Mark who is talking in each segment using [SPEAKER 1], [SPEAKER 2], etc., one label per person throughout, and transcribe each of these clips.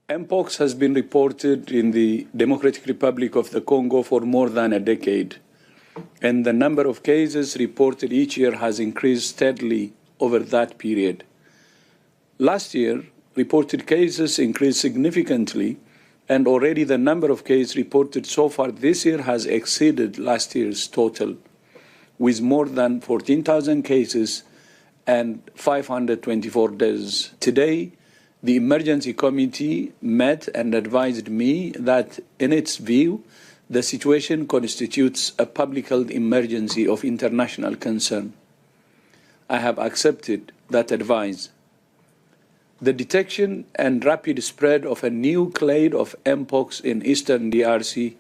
[SPEAKER 1] Mpox has been reported in the Democratic Republic of the Congo for more than a decade, and the number of cases reported each year has increased steadily over that period. Last year, reported cases increased significantly, and already the number of cases reported so far this year has exceeded last year's total, with more than 14,000 cases and 524 deaths. Today, the emergency committee met and advised me that, in its view, the situation constitutes a public health emergency of international concern. I have accepted that advice. The detection and rapid spread of a new clade of Mpox in eastern DRC,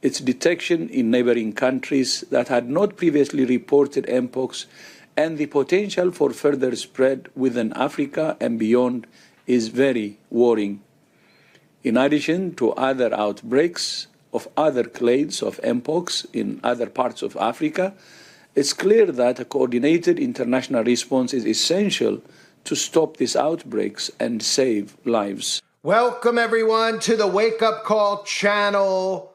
[SPEAKER 1] its detection in neighboring countries that had not previously reported Mpox, and the potential for further spread within Africa and beyond is very worrying. In addition to other outbreaks of other clades of Mpox in other parts of Africa, it's clear that a coordinated international response is essential to stop these outbreaks and save lives.
[SPEAKER 2] Welcome, everyone, to the Wake Up Call channel.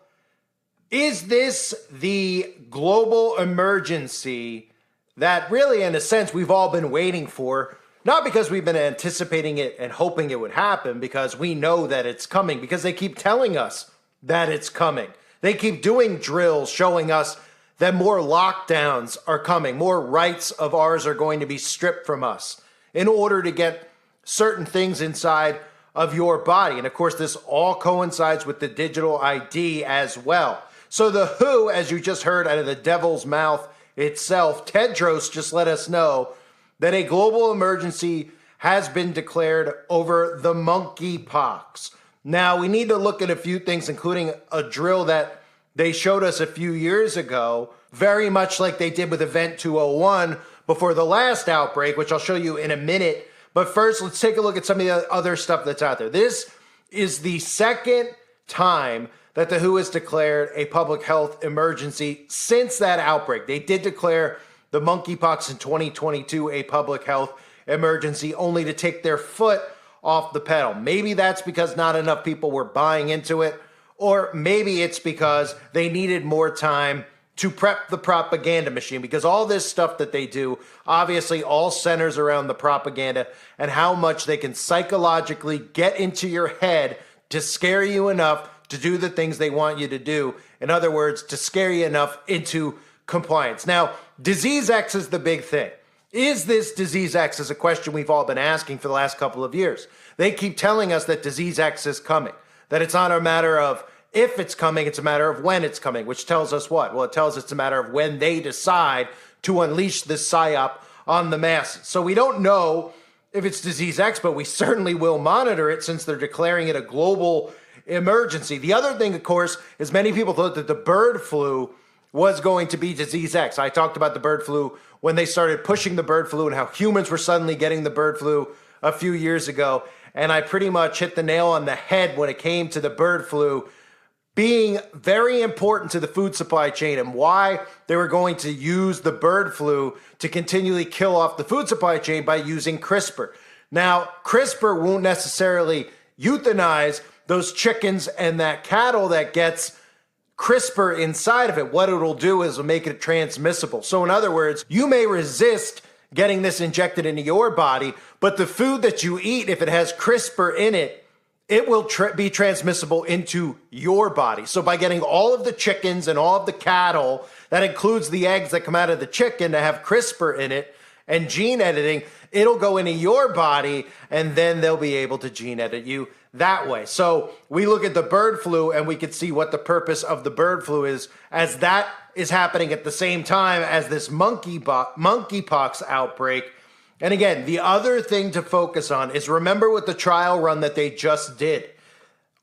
[SPEAKER 2] Is this the global emergency that really, in a sense, we've all been waiting for? Not because we've been anticipating it and hoping it would happen, because we know that it's coming, because they keep telling us that it's coming. They keep doing drills showing us that more lockdowns are coming, more rights of ours are going to be stripped from us in order to get certain things inside of your body. And of course, this all coincides with the digital ID as well. So the WHO, as you just heard out of the devil's mouth itself, Tedros just let us know that a global emergency has been declared over the monkeypox. Now, we need to look at a few things, including a drill that they showed us a few years ago, very much like they did with Event 201 before the last outbreak, which I'll show you in a minute. But first, let's take a look at some of the other stuff that's out there. This is the second time that the WHO has declared a public health emergency since that outbreak. They did declare the monkeypox in 2022 a public health emergency, only to take their foot off the pedal. Maybe that's because not enough people were buying into it, or maybe it's because they needed more time to prep the propaganda machine, because all this stuff that they do obviously all centers around the propaganda and how much they can psychologically get into your head to scare you enough to do the things they want you to do. In other words, to scare you enough into compliance. Now, Disease X is the big thing. Is this Disease X is a question we've all been asking for the last couple of years. They keep telling us that Disease X is coming, that it's not a matter of if it's coming, it's a matter of when it's coming, which tells us what? Well, it tells us it's a matter of when they decide to unleash this psyop on the masses. So we don't know if it's Disease X, but we certainly will monitor it since they're declaring it a global emergency. The other thing, of course, is many people thought that the bird flu was going to be Disease X. I talked about the bird flu when they started pushing the bird flu and how humans were suddenly getting the bird flu a few years ago. And I pretty much hit the nail on the head when it came to the bird flu being very important to the food supply chain and why they were going to use the bird flu to continually kill off the food supply chain by using CRISPR. Now, CRISPR won't necessarily euthanize those chickens and that cattle that gets CRISPR inside of it. What it'll do is it'll make it transmissible. So in other words, you may resist getting this injected into your body, but the food that you eat, if it has CRISPR in it, it will be transmissible into your body. So by getting all of the chickens and all of the cattle, that includes the eggs that come out of the chicken to have CRISPR in it and gene editing, it'll go into your body and then they'll be able to gene edit you that way. So we look at the bird flu and we can see what the purpose of the bird flu is, as that is happening at the same time as this monkeypox outbreak. And again, the other thing to focus on is remember with the trial run that they just did.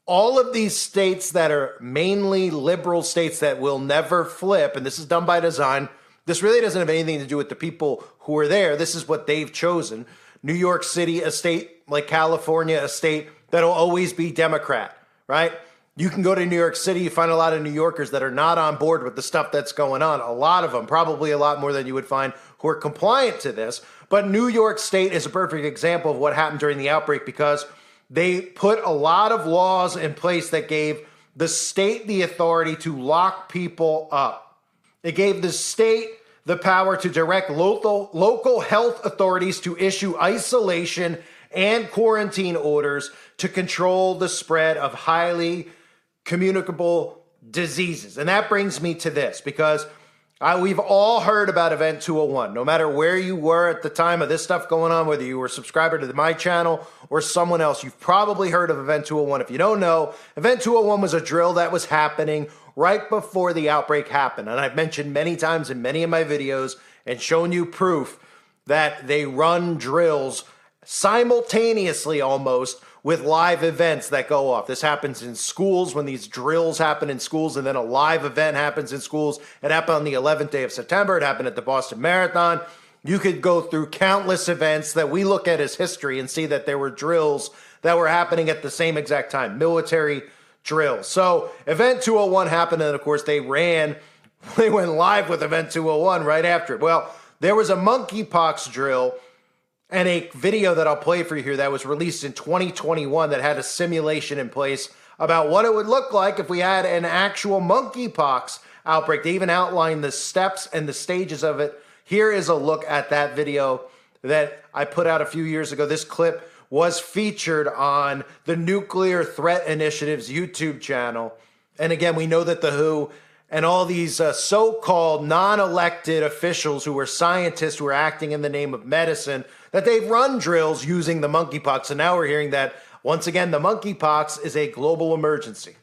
[SPEAKER 2] All of these states that are mainly liberal states that will never flip, and this is done by design, this really doesn't have anything to do with the people who are there. This is what they've chosen. New York City, a state like California, a state that'll always be Democrat, right? You can go to New York City, you find a lot of New Yorkers that are not on board with the stuff that's going on. A lot of them, probably a lot more than you would find who are compliant to this. But New York State is a perfect example of what happened during the outbreak, because they put a lot of laws in place that gave the state the authority to lock people up. It gave the state the power to direct local health authorities to issue isolation and quarantine orders to control the spread of highly communicable diseases. And that brings me to this, because we've all heard about Event 201. No matter where you were at the time of this stuff going on, whether you were a subscriber to my channel or someone else, you've probably heard of Event 201. If you don't know, Event 201 was a drill that was happening right before the outbreak happened. And I've mentioned many times in many of my videos and shown you proof that they run drills simultaneously almost with live events that go off. This happens in schools when these drills happen in schools, and then a live event happens in schools. It happened on the 11th day of September. It happened at the Boston Marathon. You could go through countless events that we look at as history and see that there were drills that were happening at the same exact time, military drills. So Event 201 happened, and of course they went live with Event 201 right after it. Well, there was a monkeypox drill and a video that I'll play for you here that was released in 2021 that had a simulation in place about what it would look like if we had an actual monkeypox outbreak. They even outlined the steps and the stages of it. Here is a look at that video that I put out a few years ago. This clip was featured on the Nuclear Threat Initiative's YouTube channel. And again, we know that the WHO and all these so-called non-elected officials who were scientists who were acting in the name of medicine, that they've run drills using the monkeypox. And now we're hearing that, once again, the monkeypox is a global emergency.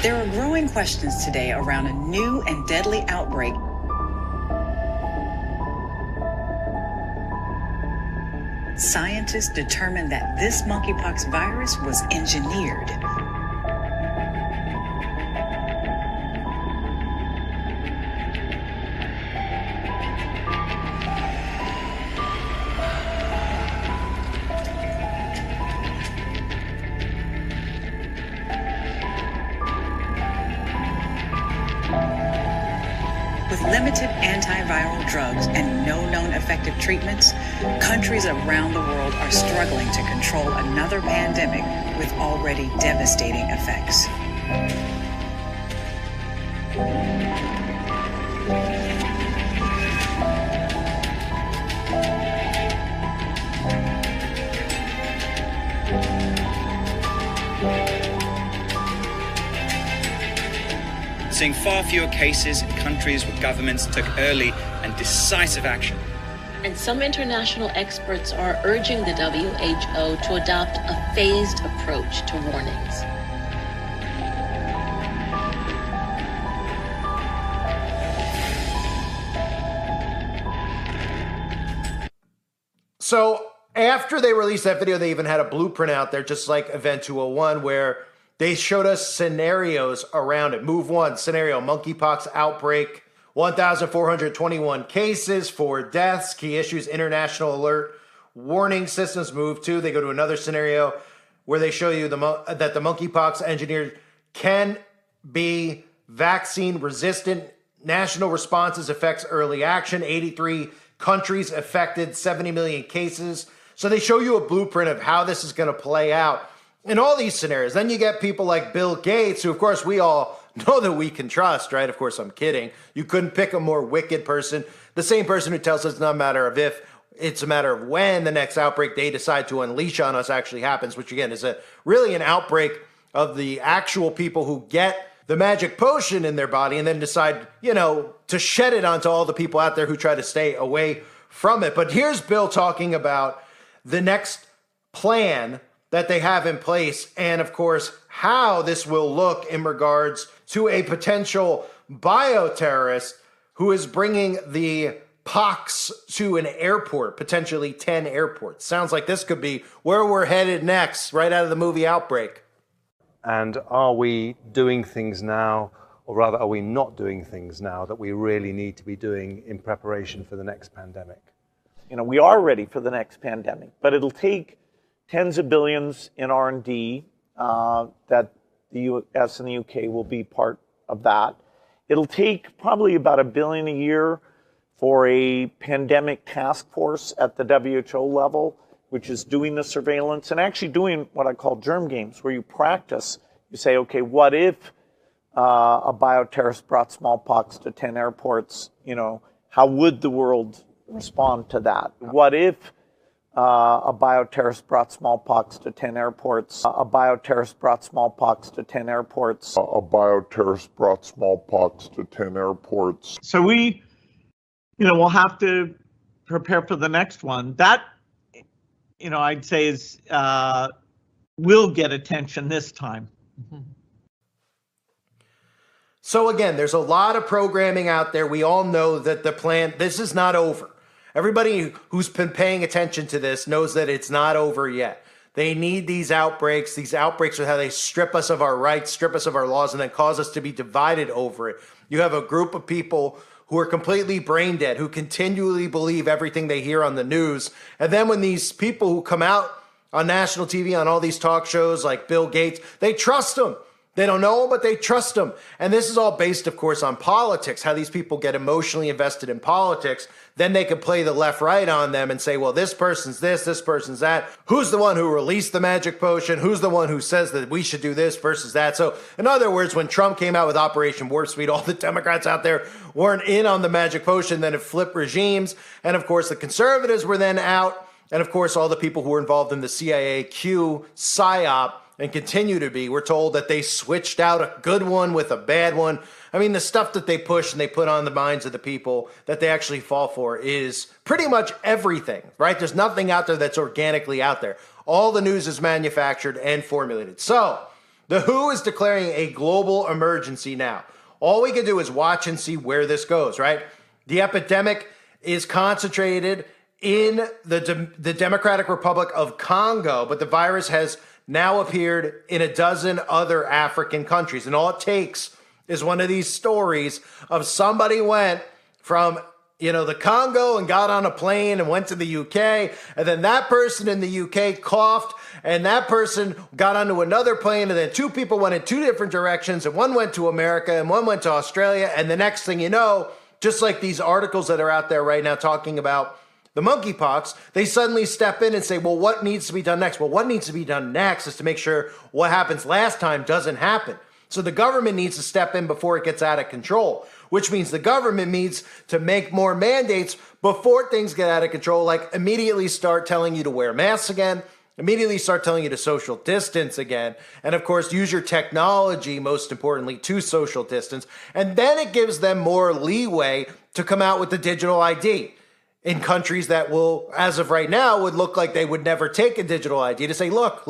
[SPEAKER 3] There are growing questions today around a new and deadly outbreak. Scientists determined that this monkeypox virus was engineered. With limited antiviral drugs and no known effective treatments, countries around the world are struggling to control another pandemic with already devastating effects.
[SPEAKER 4] Seeing far fewer cases in countries where governments took early and decisive action.
[SPEAKER 5] And some international experts are urging the WHO to adopt a phased approach to warnings.
[SPEAKER 2] So after they released that video, they even had a blueprint out there, just like Event 201, where they showed us scenarios around it. Move 1, scenario, monkeypox outbreak, 1,421 cases, 4 deaths, key issues, international alert, warning systems. Move 2, they go to another scenario where they show you that the monkeypox engineered can be vaccine resistant. National responses affects early action, 83 countries affected, 70 million cases. So they show you a blueprint of how this is going to play out in all these scenarios. Then you get people like Bill Gates, who of course we all know that we can trust, right? Of course, I'm kidding. You couldn't pick a more wicked person. The same person who tells us it's not a matter of if, it's a matter of when the next outbreak they decide to unleash on us actually happens, which again is really an outbreak of the actual people who get the magic potion in their body and then decide, to shed it onto all the people out there who try to stay away from it. But here's Bill talking about the next plan that they have in place, and of course, how this will look in regards to a potential bioterrorist who is bringing the pox to an airport, potentially 10 airports. Sounds like this could be where we're headed next, right out of the movie Outbreak.
[SPEAKER 6] And are we doing things now, or rather are we not doing things now that we really need to be doing in preparation for the next pandemic?
[SPEAKER 7] We are ready for the next pandemic, but it'll take tens of billions in R&D that the US and the UK will be part of that. It'll take probably about $1 billion a year for a pandemic task force at the WHO level which is doing the surveillance and actually doing what I call germ games, where you practice. You say, okay, what if a bioterrorist brought smallpox to 10 airports? You know, how would the world respond to that? What if a bioterrorist brought smallpox to 10 airports? A bioterrorist brought smallpox to 10 airports.
[SPEAKER 8] A bioterrorist brought smallpox to 10 airports.
[SPEAKER 9] So we, we'll have to prepare for the next one. That, I'd say is will get attention this time.
[SPEAKER 2] So again, there's a lot of programming out there. We all know that this is not over. Everybody who's been paying attention to this knows that it's not over yet. They need these outbreaks. These outbreaks are how they strip us of our rights, strip us of our laws, and then cause us to be divided over it. You have a group of people who are completely brain dead, who continually believe everything they hear on the news. And then when these people who come out on national TV, on all these talk shows like Bill Gates, they trust them. They don't know him, but they trust him. And this is all based, of course, on politics, how these people get emotionally invested in politics. Then they can play the left-right on them and say, well, this person's this person's that. Who's the one who released the magic potion? Who's the one who says that we should do this versus that? So in other words, when Trump came out with Operation Warp Speed, all the Democrats out there weren't in on the magic potion. Then it flipped regimes. And of course, the conservatives were then out. And of course, all the people who were involved in the CIA Q psyop and continue to be, we're told that they switched out a good one with a bad one. I mean, the stuff that they push and they put on the minds of the people that they actually fall for is pretty much everything, right? There's nothing out there that's organically out there. All the news is manufactured and formulated. So the WHO is declaring a global emergency now. All we can do is watch and see where this goes, right? The epidemic is concentrated in the Democratic Republic of Congo, but the virus has now appeared in a dozen other African countries. And all it takes is one of these stories of somebody went from, the Congo and got on a plane and went to the UK. And then that person in the UK coughed and that person got onto another plane. And then two people went in two different directions. And one went to America and one went to Australia. And the next thing you know, just like these articles that are out there right now talking about the monkeypox, they suddenly step in and say, well, what needs to be done next? Well, what needs to be done next is to make sure what happens last time doesn't happen. So the government needs to step in before it gets out of control, which means the government needs to make more mandates before things get out of control, like immediately start telling you to wear masks again, immediately start telling you to social distance again, and of course, use your technology, most importantly, to social distance. And then it gives them more leeway to come out with the digital ID. In countries that will, as of right now, would look like they would never take a digital ID, to say, look,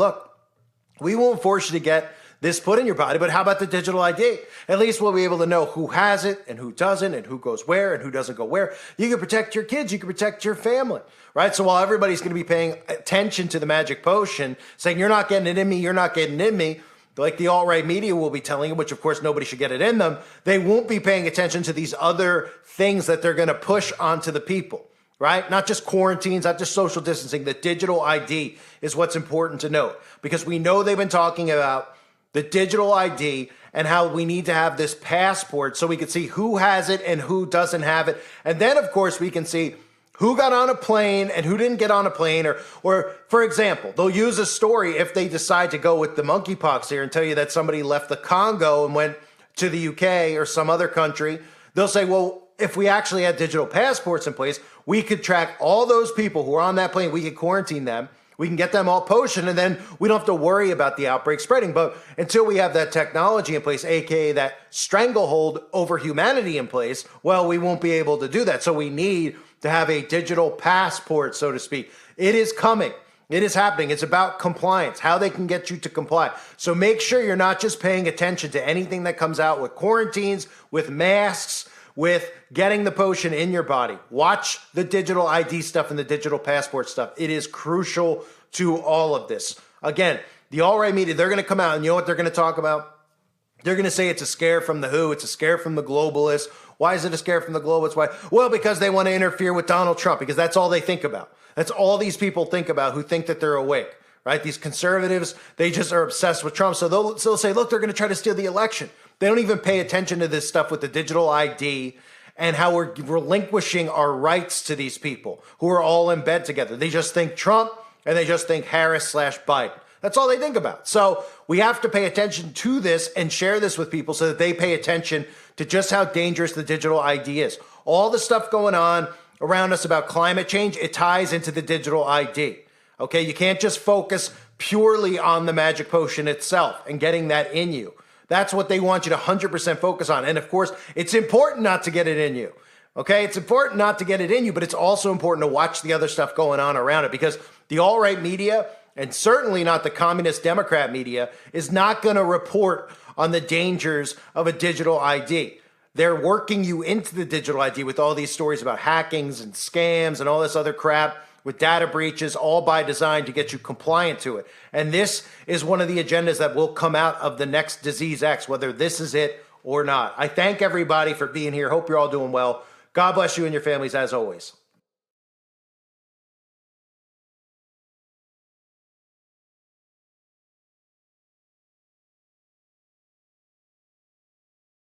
[SPEAKER 2] we won't force you to get this put in your body, but how about the digital ID? At least we'll be able to know who has it and who doesn't and who goes where and who doesn't go where. You can protect your kids. You can protect your family, right? So while everybody's going to be paying attention to the magic potion, saying you're not getting it in me, you're not getting it in me, like the alt-right media will be telling you, which of course nobody should get it in them, they won't be paying attention to these other things that they're going to push onto the people. Right? Not just quarantines, not just social distancing. The digital ID is what's important to note, because we know they've been talking about the digital ID and how we need to have this passport so we can see who has it and who doesn't have it. And then, of course, we can see who got on a plane and who didn't get on a plane. Or for example, they'll use a story if they decide to go with the monkeypox here and tell you that somebody left the Congo and went to the UK or some other country. They'll say, well, if we actually had digital passports in place, we could track all those people who are on that plane. We could quarantine them. We can get them all potioned, and then we don't have to worry about the outbreak spreading. But until we have that technology in place, aka that stranglehold over humanity in place, well, we won't be able to do that. So we need to have a digital passport, so to speak. It is coming. It is happening. It's about compliance, how they can get you to comply. So make sure you're not just paying attention to anything that comes out with quarantines, with masks, with getting the potion in your body. Watch the digital ID stuff and the digital passport stuff. It is crucial to all of this. Again, the alt-right media, they're going to come out and you know what they're going to talk about? They're going to say it's a scare from the WHO. It's a scare from the globalists. Why is it a scare from the globalists? Why? Well, because they want to interfere with Donald Trump, because that's all they think about. That's all these people think about who think that they're awake, right? These conservatives, they just are obsessed with Trump. So they'll say, look, they're going to try to steal the election. They don't even pay attention to this stuff with the digital ID and how we're relinquishing our rights to these people who are all in bed together. They just think Trump and they just think Harris/Biden. That's all they think about. So we have to pay attention to this and share this with people so that they pay attention to just how dangerous the digital ID is. All the stuff going on around us about climate change, it ties into the digital ID. Okay, you can't just focus purely on the magic potion itself and getting that in you. That's what they want you to 100% focus on. And of course, it's important not to get it in you. Okay, it's important not to get it in you, but it's also important to watch the other stuff going on around it, because the alt-right media, and certainly not the communist Democrat media, is not going to report on the dangers of a digital ID. They're working you into the digital ID with all these stories about hackings and scams and all this other crap with data breaches, all by design to get you compliant to it. And this is one of the agendas that will come out of the next Disease X, whether this is it or not. I thank everybody for being here. Hope you're all doing well. God bless you and your families as always.